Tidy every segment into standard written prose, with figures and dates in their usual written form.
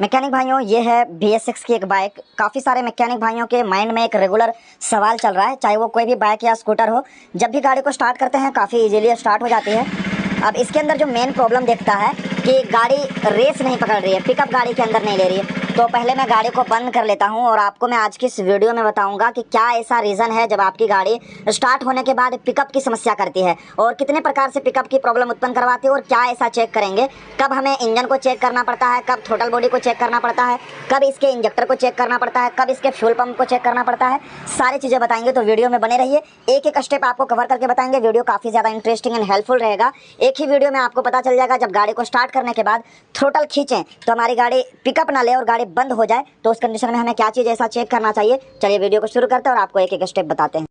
Mechanic भाइयों, ये है BS6 की एक बाइक। काफ़ी सारे मैकेनिक भाइयों के माइंड में एक रेगुलर सवाल चल रहा है, चाहे वो कोई भी बाइक या स्कूटर हो। जब भी गाड़ी को स्टार्ट करते हैं काफ़ी इजीली स्टार्ट हो जाती है। अब इसके अंदर जो मेन प्रॉब्लम देखता है कि गाड़ी रेस नहीं पकड़ रही है, पिकअप गाड़ी के अंदर नहीं ले रही है। तो पहले मैं गाड़ी को बंद कर लेता हूं और आपको मैं आज की इस वीडियो में बताऊंगा कि क्या ऐसा रीज़न है जब आपकी गाड़ी स्टार्ट होने के बाद पिकअप की समस्या करती है और कितने प्रकार से पिकअप की प्रॉब्लम उत्पन्न करवाती है और क्या ऐसा चेक करेंगे, कब हमें इंजन को चेक करना पड़ता है, कब थ्रोटल बॉडी को चेक करना पड़ता है, कब इसके इंजेक्टर को चेक करना पड़ता है, कब इसके फ्यूल पंप को चेक करना पड़ता है। सारी चीज़ें बताएंगे, तो वीडियो में बने रहिए। एक एक स्टेप आपको कवर करके बताएंगे। वीडियो काफ़ी ज़्यादा इंटरेस्टिंग एंड हेल्पफुल रहेगा। एक ही वीडियो में आपको पता चल जाएगा जब गाड़ी को स्टार्ट करने के बाद थ्रोटल खींचें तो हमारी गाड़ी पिकअप ना ले और गाड़ी बंद हो जाए, तो उस कंडीशन में हमें क्या चीज़ ऐसा चेक करना चाहिए। चलिए वीडियो को शुरू करते हैं और आपको एक एक स्टेप बताते हैं।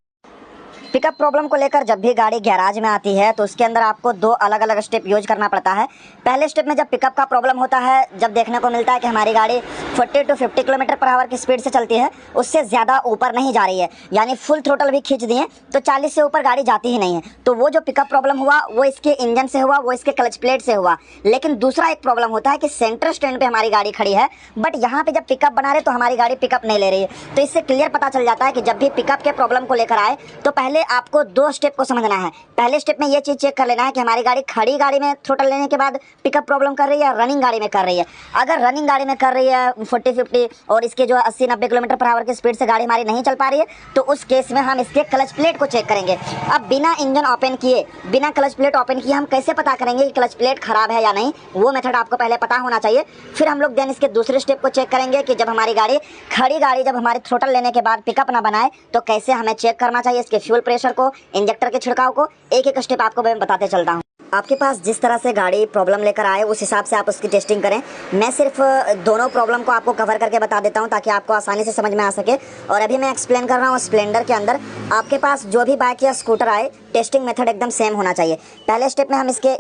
पिकअप प्रॉब्लम को लेकर जब भी गाड़ी गैराज में आती है तो उसके अंदर आपको दो अलग अलग स्टेप यूज करना पड़ता है। पहले स्टेप में जब पिकअप का प्रॉब्लम होता है, जब देखने को मिलता है कि हमारी गाड़ी 40 to 50 किलोमीटर पर आवर की स्पीड से चलती है, उससे ज़्यादा ऊपर नहीं जा रही है, यानी फुल थ्रोटल भी खींच दिए तो 40 से ऊपर गाड़ी जाती ही नहीं है, तो वो जो पिकअप प्रॉब्लम हुआ वो इसके इंजन से हुआ, वो इसके क्लच प्लेट से हुआ। लेकिन दूसरा एक प्रॉब्लम होता है कि सेंटर स्टैंड पर हमारी गाड़ी खड़ी है, बट यहाँ पर जब पिकअप बना रहे तो हमारी गाड़ी पिकअप नहीं ले रही है। तो इससे क्लियर पता चल जाता है कि जब भी पिकअप के प्रॉब्लम को लेकर आए तो पहले आपको दो स्टेप को समझना है। पहले स्टेप में ये चीज़ चेक कर लेना है कि हमारी गाड़ी खड़ी गाड़ी में थ्रोटल लेने के बाद पिकअप प्रॉब्लम कर रही है या रनिंग गाड़ी में कर रही है। अगर रनिंग गाड़ी में कर रही है 40-50 और इसके जो 80-90 किलोमीटर पर आवर की स्पीड से गाड़ी हमारी नहीं चल पा रही है, तो उस केस में हम इसके क्लच प्लेट को चेक करेंगे। अब बिना इंजन ओपन किए, बिना क्लच प्लेट ओपन किए हम कैसे पता करेंगे कि क्लच प्लेट खराब है या नहीं? वो मेथड आपको पहले पता होना चाहिए। फिर हम लोग देन इसके दूसरे स्टेप को चेक करेंगे कि जब हमारी गाड़ी खड़ी गाड़ी जब हमारी थ्रोटल लेने के बाद पिकअप ना बनाए तो कैसे हमें चेक करना चाहिए इसके फ्यूल प्रेशर को, इंजेक्टर के छिड़काव को। एक एक स्टेप आपको मैं बताते चलता हूँ। आपके पास जिस तरह से गाड़ी प्रॉब्लम लेकर आए उस हिसाब से आप उसकी टेस्टिंग करें। मैं सिर्फ दोनों प्रॉब्लम को आपको कवर करके बता देता हूँ ताकि आपको आसानी से समझ में आ सके। और अभी मैं एक्सप्लेन कर रहा हूँ स्प्लेंडर के अंदर। आपके पास जो भी बाइक या स्कूटर आए, टेस्टिंग मेथड एकदम सेम होना चाहिए। पहले स्टेप में हम इसके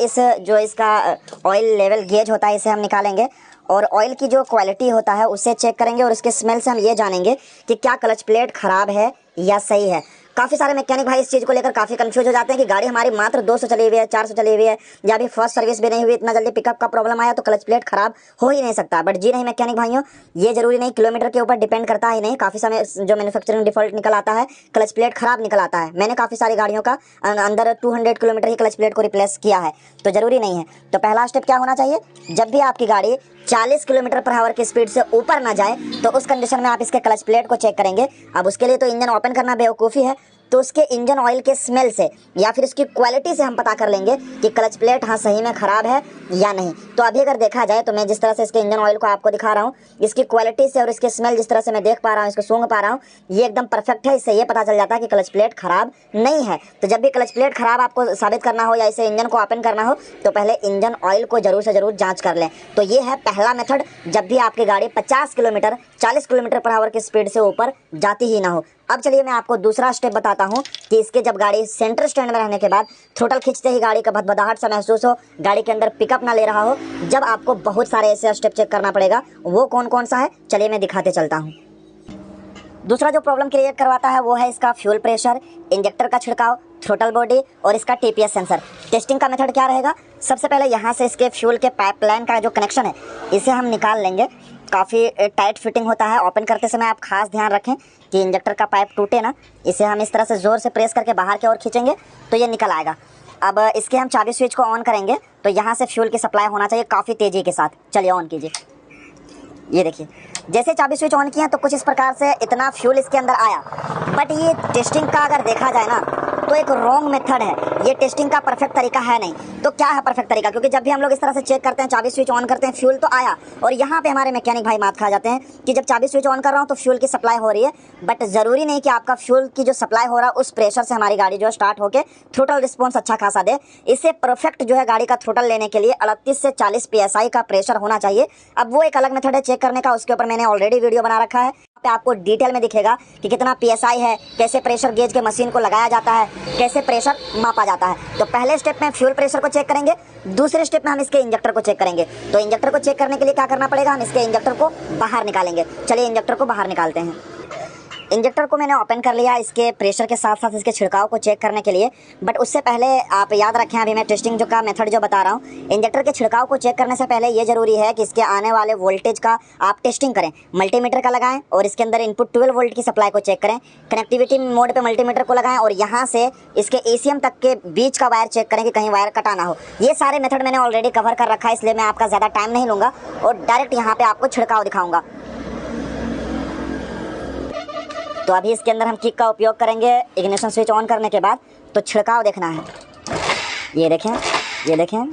इसका ऑयल लेवल गेज होता है इसे हम निकालेंगे और ऑयल की जो क्वालिटी होता है उससे चेक करेंगे और उसके स्मेल से हम ये जानेंगे कि क्या क्लच प्लेट खराब है या सही है। काफ़ी सारे मैकेनिक भाई इस चीज़ को लेकर काफ़ी कंफ्यूज हो जाते हैं कि गाड़ी हमारी मात्र 200 चली हुई है, 400 चली हुई है, या अभी फर्स्ट सर्विस भी नहीं हुई, इतना जल्दी पिकअप का प्रॉब्लम आया तो क्लच प्लेट खराब हो ही नहीं सकता। बट जी नहीं मैकेनिक भाइयों, ये जरूरी नहीं, किलोमीटर के ऊपर डिपेंड करता ही नहीं। काफ़ी समय जो मैन्युफैक्चरिंग डिफॉल्ट निकल आता है, क्लच प्लेट खराब निकल आता है। मैंने काफ़ी सारी गाड़ियों का अंदर 200 किलोमीटर ही क्लच प्लेट को रिप्लेस किया है, तो जरूरी नहीं है। तो पहला स्टेप क्या होना चाहिए, जब भी आपकी गाड़ी 40 किलोमीटर पर आवर की स्पीड से ऊपर ना जाए तो उस कंडीशन में आप इसके क्लच प्लेट को चेक करेंगे। अब उसके लिए तो इंजन ओपन करना बेवकूफ़ी है, तो उसके इंजन ऑयल के स्मेल से या फिर उसकी क्वालिटी से हम पता कर लेंगे कि क्लच प्लेट हाँ सही में ख़राब है या नहीं। तो अभी अगर देखा जाए तो मैं जिस तरह से इसके इंजन ऑयल को आपको दिखा रहा हूँ, इसकी क्वालिटी से और इसके स्मेल जिस तरह से मैं देख पा रहा हूँ, इसको सूंघ पा रहा हूँ, ये एकदम परफेक्ट है। इससे ये पता चल जाता है कि क्लच प्लेट खराब नहीं है। तो जब भी क्लच प्लेट खराब आपको साबित करना हो या इसे इंजन को ओपन करना हो तो पहले इंजन ऑयल को जरूर से जरूर जाँच कर लें। तो ये है पहला मेथड, जब भी आपकी गाड़ी 50 किलोमीटर 40 किलोमीटर पर आवर की स्पीड से ऊपर जाती ही ना हो। अब चलिए मैं आपको दूसरा स्टेप बताता हूँ कि इसके जब गाड़ी सेंटर स्टैंड में रहने के बाद थ्रोटल खींचते ही गाड़ी का भदभदाहट सा महसूस हो, गाड़ी के अंदर पिकअप ना ले रहा हो, जब आपको बहुत सारे ऐसे स्टेप चेक करना पड़ेगा। वो कौन कौन सा है चलिए मैं दिखाते चलता हूँ। दूसरा जो प्रॉब्लम क्रिएट करवाता है वो है इसका फ्यूल प्रेशर, इंजेक्टर का छिड़काव, थ्रोटल बॉडी और इसका TPS सेंसर। टेस्टिंग का मेथड क्या रहेगा, सबसे पहले यहाँ से इसके फ्यूल के पाइपलाइन का जो कनेक्शन है इसे हम निकाल लेंगे। काफ़ी टाइट फिटिंग होता है, ओपन करते समय आप खास ध्यान रखें कि इंजेक्टर का पाइप टूटे ना। इसे हम इस तरह से ज़ोर से प्रेस करके बाहर की ओर खींचेंगे तो ये निकल आएगा। अब इसके हम चाबी स्विच को ऑन करेंगे तो यहाँ से फ्यूल की सप्लाई होना चाहिए काफ़ी तेज़ी के साथ। चलिए ऑन कीजिए। ये देखिए, जैसे चाबी स्विच ऑन किया तो कुछ इस प्रकार से इतना फ्यूल इसके अंदर आया। बट ये टेस्टिंग का अगर देखा जाए ना तो एक रॉन्ग मेथड है, ये टेस्टिंग का परफेक्ट तरीका है नहीं। तो क्या है परफेक्ट तरीका, क्योंकि जब भी हम लोग इस तरह से चेक करते हैं, चाबी स्विच ऑन करते हैं, फ्यूल तो आया, और यहाँ पे हमारे मैकेनिक भाई मात खा जाते हैं कि जब चाबी स्विच ऑन कर रहा हूँ तो फ्यूल की सप्लाई हो रही है। बट ज़रूरी नहीं कि आपका फ्यूल की जो सप्लाई हो रहा है उस प्रेशर से हमारी गाड़ी जो स्टार्ट होकर थ्रोटल रिस्पॉन्स अच्छा खासा दे। इससे परफेक्ट जो है गाड़ी का थ्रोटल लेने के लिए 38 से 40 PSI का प्रेशर होना चाहिए। अब वो एक अलग मेथड है चेक करने का, उसके ऊपर मैंने ऑलरेडी वीडियो बना रखा है। पे आपको डिटेल में दिखेगा कि कितना PSI है, कैसे प्रेशर गेज के मशीन को लगाया जाता है, कैसे प्रेशर मापा जाता है। तो पहले स्टेप में फ्यूल प्रेशर को चेक करेंगे, दूसरे स्टेप में हम इसके इंजेक्टर को चेक करेंगे। तो इंजेक्टर को चेक करने के लिए क्या करना पड़ेगा, हम इसके इंजेक्टर को बाहर निकालेंगे। चलिए इंजेक्टर को बाहर निकालते हैं। इंजेक्टर को मैंने ओपन कर लिया इसके प्रेशर के साथ साथ इसके छिड़काव को चेक करने के लिए। बट उससे पहले आप याद रखें, अभी मैं टेस्टिंग जो का मेथड जो बता रहा हूँ, इंजेक्टर के छिड़काव को चेक करने से पहले ये जरूरी है कि इसके आने वाले वोल्टेज का आप टेस्टिंग करें। मल्टीमीटर का लगाएं और इसके अंदर इनपुट 12 वोल्ट की सप्लाई को चेक करें। कनेक्टिविटी मोड पे मल्टीमीटर को लगाएं और यहाँ से इसके ACM तक के बीच का वायर चेक करें कि कहीं वायर कटा ना हो। ये सारे मेथड मैंने ऑलरेडी कवर कर रखा है, इसलिए मैं आपका ज़्यादा टाइम नहीं लूँगा और डायरेक्ट यहाँ पे आपको छिड़काव दिखाऊंगा। तो अभी इसके अंदर हम किक का उपयोग करेंगे। इग्निशन स्विच ऑन करने के बाद तो छिड़काव देखना है। ये देखें, ये देखें,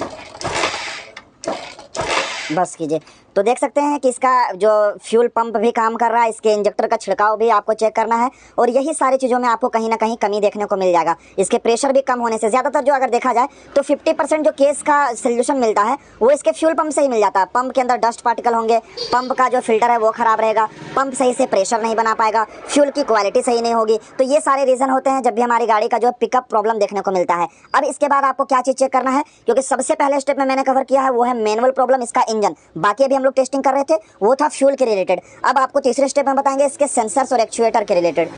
बस कीजिए। तो देख सकते हैं कि इसका जो फ्यूल पंप भी काम कर रहा है, इसके इंजेक्टर का छिड़काव भी आपको चेक करना है और यही सारी चीज़ों में आपको कहीं ना कहीं कमी देखने को मिल जाएगा। इसके प्रेशर भी कम होने से ज़्यादातर जो अगर देखा जाए तो 50% जो केस का सोल्यूशन मिलता है वो इसके फ्यूल पंप से ही मिल जाता है। पंप के अंदर डस्ट पार्टिकल होंगे, पंप का जो फिल्टर है वो ख़राब रहेगा, पंप सही से प्रेशर नहीं बना पाएगा, फ्यूल की क्वालिटी सही नहीं होगी। तो ये सारे रीज़न होते हैं जब भी हमारी गाड़ी का जो पिकअप प्रॉब्लम देखने को मिलता है। अब इसके बाद आपको क्या चीज़ चेक करना है, क्योंकि सबसे पहले स्टेप में मैंने कवर किया है वो है मैनुअल प्रॉब्लम, इसका इंजन। बाकी अभी हम लोग टेस्टिंग कर रहे थे वो था फ्यूल के रिलेटेड। अब आपको तीसरे स्टेप में बताएंगे इसके सेंसर्स और एक्चुएटर के रिलेटेड।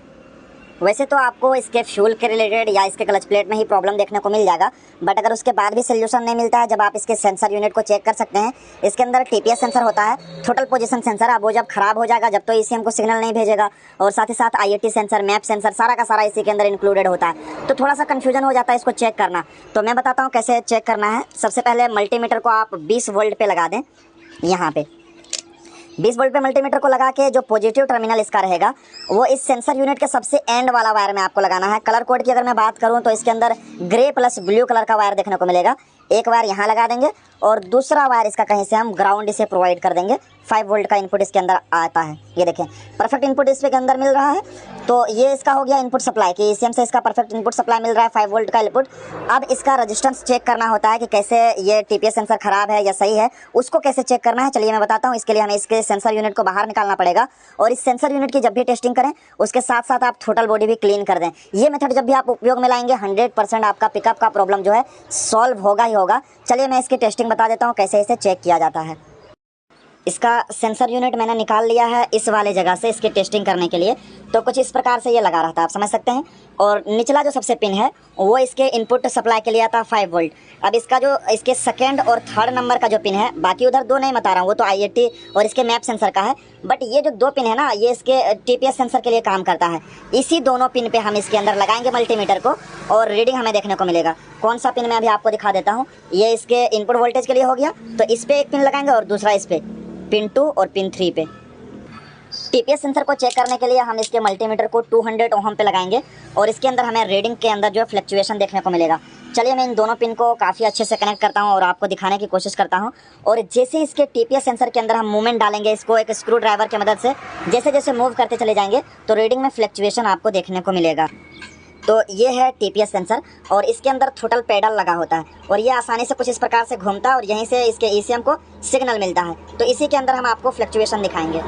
वैसे तो आपको इसके फ्यूल के रिलेटेड या इसके क्लच प्लेट में ही प्रॉब्लम देखने को मिल जाएगा, बट अगर उसके बाद भी सोल्यूशन नहीं मिलता है, जब आप इसके सेंसर यूनिट को चेक कर सकते हैं। इसके अंदर TPS सेंसर होता है, टोटल पोजीशन सेंसर। अब वो जब खराब हो जाएगा, जब तो ECM को सिग्नल नहीं भेजेगा, और साथ ही साथ IAT सेंसर, मैप सेंसर, सारा का सारा इसी के अंदर इंक्लूडेड होता है। तो थोड़ा सा कन्फ्यूजन हो जाता है इसको चेक करना। तो मैं बताता हूँ कैसे चेक करना है। सबसे पहले मल्टीमीटर को आप 20 वोल्ट पे लगा दें। यहाँ पे 20 वोल्ट पे मल्टीमीटर को लगा के जो पॉजिटिव टर्मिनल इसका रहेगा वो इस सेंसर यूनिट के सबसे एंड वाला वायर में आपको लगाना है। कलर कोड की अगर मैं बात करूं तो इसके अंदर ग्रे प्लस ब्लू कलर का वायर देखने को मिलेगा। एक वायर यहाँ लगा देंगे और दूसरा वायर इसका कहीं से हम ग्राउंड इसे प्रोवाइड कर देंगे। 5 वोल्ट का इनपुट इसके अंदर आता है। ये देखें, परफेक्ट इनपुट इसके अंदर मिल रहा है। तो ये इसका हो गया इनपुट सप्लाई कि ECM से इसका परफेक्ट इनपुट सप्लाई मिल रहा है, 5 वोल्ट का इनपुट। अब इसका रजिस्टेंस चेक करना होता है कि कैसे ये TPS सेंसर खराब है या सही है, उसको कैसे चेक करना है चलिए मैं बताता हूँ। इसके लिए हमें इसके सेंसर यूनिट को बाहर निकालना पड़ेगा और इस सेंसर यूनिट की जब भी टेस्टिंग करें उसके साथ साथ आप टोटल बॉडी भी क्लीन कर दें। ये मेथड जब भी आप उपयोग में लाएंगे 100% आपका पिकअप का प्रॉब्लम जो है सॉल्व होगा ही होगा। चलिए मैं इसकी टेस्टिंग बता देता हूँ कैसे इसे चेक किया जाता है। इसका सेंसर यूनिट मैंने निकाल लिया है इस वाले जगह से इसकी टेस्टिंग करने के लिए। तो कुछ इस प्रकार से ये लगा रहा था, आप समझ सकते हैं। और निचला जो सबसे पिन है वो इसके इनपुट सप्लाई के लिए आता है 5 वोल्ट। अब इसका जो इसके सेकेंड और थर्ड नंबर का जो पिन है, बाकी उधर दो नहीं बता रहा हूँ, वो तो IAT और इसके मैप सेंसर का है। बट ये जो 2 पिन है ना, ये इसके TPS सेंसर के लिए काम करता है। इसी दोनों पिन पे हम इसके अंदर लगाएंगे मल्टीमीटर को और रीडिंग हमें देखने को मिलेगा। कौन सा पिन मैं अभी आपको दिखा देता हूँ। ये इसके इनपुट वोल्टेज के लिए हो गया, तो इस पर एक पिन लगाएंगे और दूसरा इस पर पिन 2 और पिन 3 पे। TPS सेंसर को चेक करने के लिए हम इसके मल्टीमीटर को 200 ओहम पे लगाएंगे और इसके अंदर हमें रीडिंग के अंदर जो है फ्लक्चुएशन देखने को मिलेगा। चलिए मैं इन दोनों पिन को काफ़ी अच्छे से कनेक्ट करता हूं और आपको दिखाने की कोशिश करता हूं। और जैसे इसके TPS सेंसर के अंदर हम मूवमेंट डालेंगे इसको एक स्क्रू ड्राइवर की मदद से, जैसे जैसे मूव करते चले जाएंगे तो रीडिंग में फ्लक्चुएशन आपको देखने को मिलेगा। तो ये है TPS सेंसर और इसके अंदर थ्रोटल पेडल लगा होता है और ये आसानी से कुछ इस प्रकार से घूमता है और यहीं से इसके ECM को सिग्नल मिलता है। तो इसी के अंदर हम आपको फ्लक्चुएशन दिखाएंगे।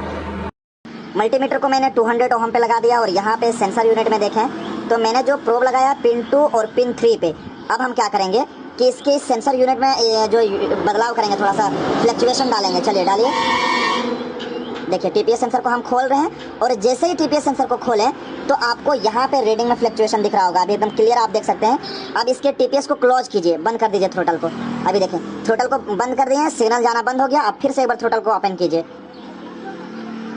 मल्टीमीटर को मैंने 200 ओहम पे लगा दिया और यहाँ पे सेंसर यूनिट में देखें तो मैंने जो प्रोब लगाया पिन 2 और पिन 3 पे। अब हम क्या करेंगे कि इसके इस सेंसर यूनिट में जो बदलाव करेंगे, थोड़ा सा फ्लक्चुएशन डालेंगे। चलिए डालिए। देखिए TPS सेंसर को हम खोल रहे हैं और जैसे ही TPS सेंसर को खोलें तो आपको यहाँ पे रीडिंग में फ्लक्चुएशन दिख रहा होगा। अभी एकदम क्लियर आप देख सकते हैं। अब इसके TPS को क्लोज कीजिए, बंद कर दीजिए थ्रोटल को। अभी देखें थ्रोटल को बंद कर दिए, सिग्नल जाना बंद हो गया। अब फिर से एक बार थ्रोटल को ओपन कीजिए।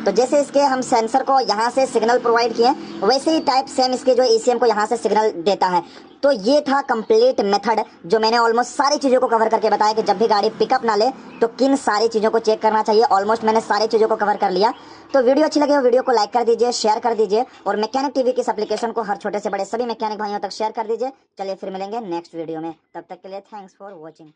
तो जैसे इसके हम सेंसर को यहाँ से सिग्नल प्रोवाइड किए वैसे ही टाइप सेम इसके जो ECM को यहाँ से सिग्नल देता है। तो ये था कंप्लीट मेथड जो मैंने ऑलमोस्ट सारी चीज़ों को कवर करके बताया कि जब भी गाड़ी पिकअप ना ले तो किन सारी चीज़ों को चेक करना चाहिए। ऑलमोस्ट मैंने सारी चीज़ों को कवर कर लिया। तो वीडियो अच्छी लगे तो वीडियो को लाइक कर दीजिए, शेयर कर दीजिए और मैकेनिक टीवी की इस एप्लीकेशन को हर छोटे से बड़े सभी मैकेनिक भाइयों तक शेयर कर दीजिए। चलिए फिर मिलेंगे नेक्स्ट वीडियो में, तब तक के लिए थैंक्स फॉर वॉचिंग।